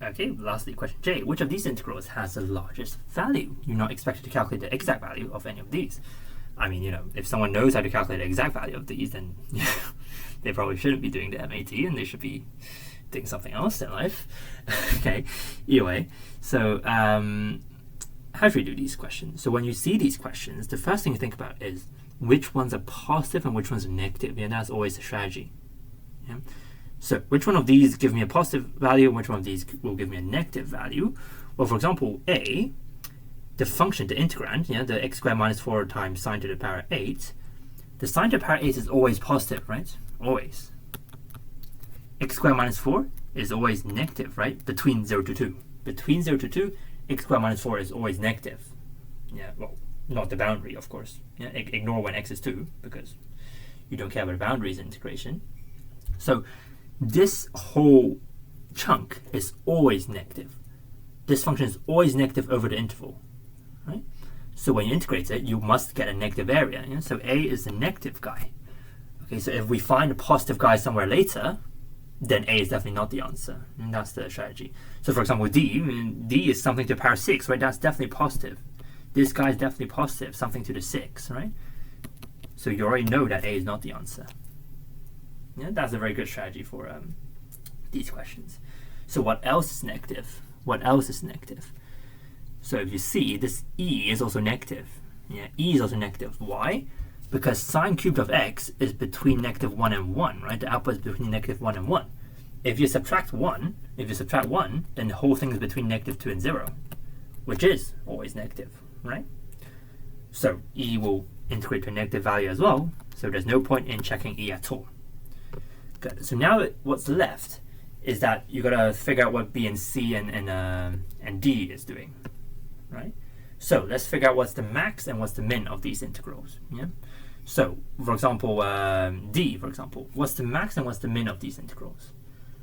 Okay, lastly, question J. Which of these integrals has the largest value? You're not expected to calculate the exact value of any of these. I mean, if someone knows how to calculate the exact value of these, then they probably shouldn't be doing the MAT, and they should be doing something else in life. Okay, either way. So how should we do these questions? So when you see these questions, the first thing you think about is which ones are positive and which ones are negative. Yeah, that's always the strategy. Yeah? So which one of these give me a positive value and which one of these will give me a negative value? Well, for example, A, the function, the integrand, the x squared minus 4 times sine to the power 8, the sine to the power 8 is always positive, right? Always. X squared minus 4 is always negative, right? Between 0 to 2. Between 0 to 2, x squared minus 4 is always negative. Yeah, well, not the boundary, of course. Yeah, ignore when x is 2, because you don't care about the boundaries in integration. So this whole chunk is always negative. This function is always negative over the interval, right? So when you integrate it, you must get a negative area. Yeah? So A is the negative guy. Okay, so if we find a positive guy somewhere later, then A is definitely not the answer. And that's the strategy. So for example, D is something to the power 6, right? That's definitely positive. This guy is definitely positive, something to the 6, right? So you already know that A is not the answer. Yeah, that's a very good strategy for these questions. So what else is negative? What else is negative? So if you see, this E is also negative. Yeah, E is also negative. Why? Because sine cubed of x is between negative 1 and 1, right? The output is between negative 1 and 1. If you subtract 1, then the whole thing is between negative 2 and 0, which is always negative, right? So E will integrate to a negative value as well, so there's no point in checking E at all. Good. So now what's left is that you gotta figure out what B and C and D is doing, right? So let's figure out what's the max and what's the min of these integrals. Yeah. So for example, D, for example, what's the max and what's the min of these integrals?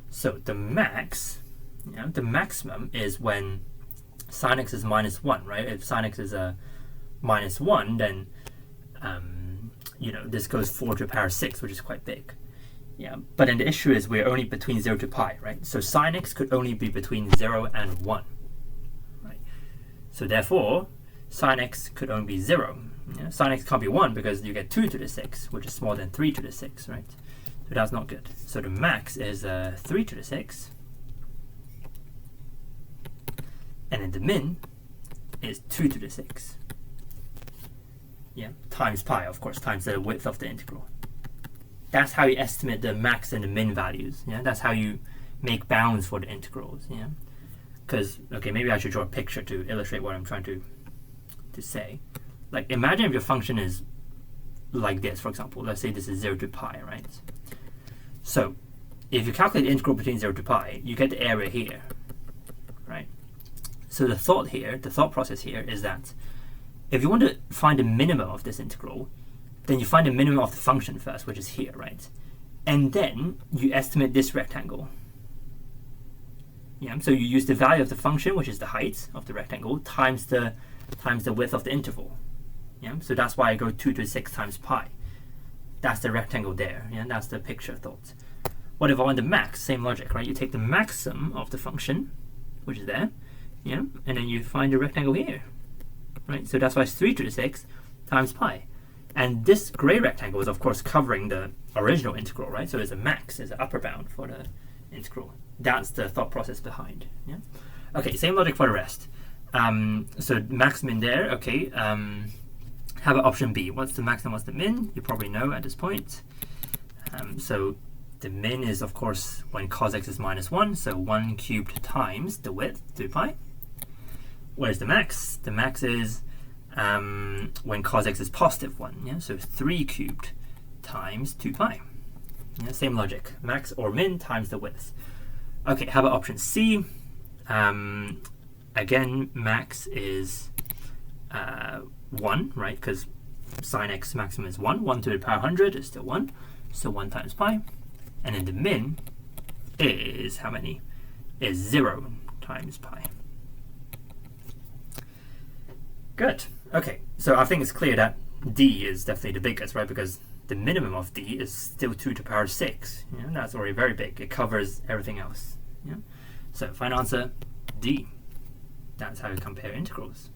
So the max, the maximum is when sine x is minus 1, right? If sine x is a minus 1, then this goes 4 to the power 6, which is quite big. Yeah, but then the issue is we're only between 0 to pi, right? So sine x could only be between 0 and 1, right? So therefore, sine x could only be 0. Yeah? Sine x can't be 1 because you get 2 to the 6, which is smaller than 3 to the 6, right? So that's not good. So the max is 3 to the 6. And then the min is 2 to the 6. Yeah, times pi, of course, times the width of the integral. That's how you estimate the max and the min values. Yeah, that's how you make bounds for the integrals. Yeah, because okay, maybe I should draw a picture to illustrate what I'm trying to say. Like, imagine if your function is like this, for example. Let's say this is 0 to pi, right? So if you calculate the integral between 0 to pi, you get the area here, right? So the thought process here is that if you want to find the minimum of this integral, then you find the minimum of the function first, which is here, right? And then you estimate this rectangle. Yeah, so you use the value of the function, which is the height of the rectangle, times the width of the interval. Yeah, so that's why I go 2 to the 6 times pi. That's the rectangle there. Yeah, that's the picture thought. What if I want the max? Same logic, right? You take the maximum of the function, which is there, yeah, and then you find the rectangle here, right? So that's why it's 3 to the 6 times pi. And this gray rectangle is, of course, covering the original integral, right? So there's a max, there's an upper bound for the integral. That's the thought process behind. Yeah. Okay, same logic for the rest. So max min there. Okay. How about option B? What's the max and what's the min? You probably know at this point. So the min is, of course, when cos x is minus 1. So 1 cubed times the width, 2 pi. Where's the max? The max is when cos x is positive 1, yeah, so 3 cubed times 2 pi. Yeah, same logic, max or min times the width. Okay, how about option C? Again, max is 1, right, because sine x maximum is 1. 1 to the power 100 is still 1, so 1 times pi. And then the min is how many? Is 0 times pi. Good. Okay, so I think it's clear that D is definitely the biggest, right? Because the minimum of D is still 2 to the power 6. Yeah, that's already very big. It covers everything else. Yeah. So final answer, D. That's how you compare integrals.